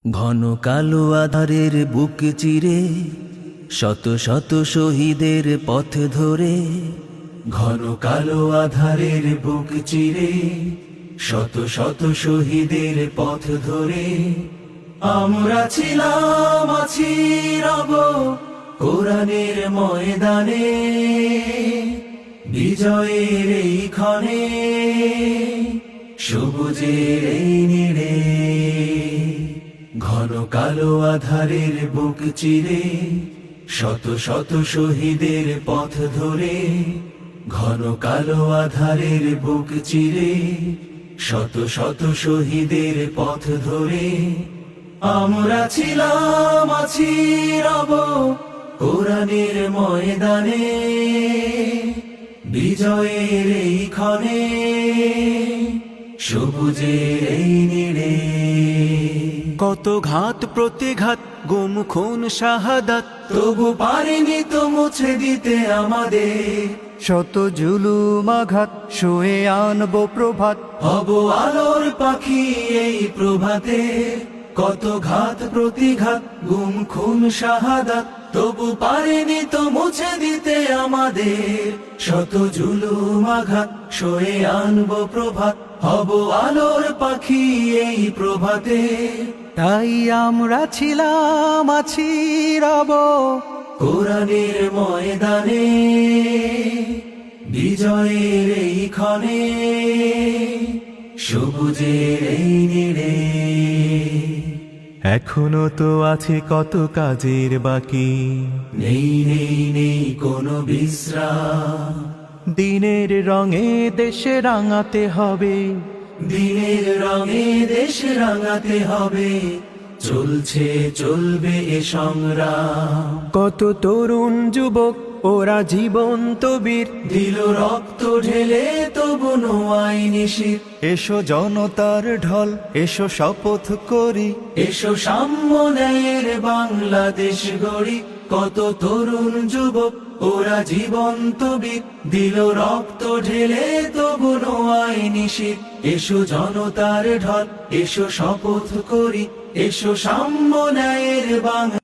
ঘন কালো আধারের বুক চিরে শত শত শহীদের পথ ধরে, ঘন কালো আধারের বুক চিরে শত শত শহীদের পথ ধরে আমরা ছিলাম, আছি, রব কোরআনের ময়দানে, বিজয়ের এই ক্ষণে, সবুজের এই নীড়ে। ঘন কালো আধারের বুক চিরে শত শত শহীদের পথ ধরে, ঘন কালো আধারের বুক চিরে শত শত শহীদের পথ ধরে আমরা ছিলাম, আছি, রব কোরআনের ময়দানে, বিজয়ের এই ক্ষণে, সবুজের এই নীড়ে। কত ঘাত প্রতিঘাত, গুম খুন শাহাদাত, তবু পারিনি তো মুছে দিতে আমাদের শত জুলুম আঘাত, শুয়ে আনবো প্রভাত। হব আলোর পাখি এই প্রভাতে, কত ঘাত প্রতিঘাত, গুম খুন শাহাদাত, তবু পারিনি তো মুছে দিতে আমাদের শত জুলুম আঘাত, শুয়ে আনবো প্রভাত। হব আলোর পাখি এই প্রভাতে। তাই আমরা ছিলাম, আছি, রব কোরআনের ময়দানে, বিজয়ের এই ক্ষণে, সবুজের এই নীড়ে। এখনো তো আছে কত কাজের বাকি, নেই নেই নেই কোনো বিশ্রাম, দিনের রঙে দেশে রাঙাতে হবে, দিনের রঙে দেশ রাঙাতে হবে, চলছে চলবে এ সংগ্রাম। কত তরুণ যুবক ওরা জীবন্ত বীর, দিল রক্ত ঢেলে তবু নোয়াই নিশির। এসো জনতার ঢল, এসো শপথ করি, এসো সাম্য ন্যায়ের বাংলাদেশ গড়ি। কত তরুণ যুবক ওরা জীবন্ত বীর, দিল রক্ত ঢেলে তবু নোয়াই নিশির। এসো জনতার ঢল, এসো শপথ করি, এসো সাম্য ন্যায়ের বাংলা।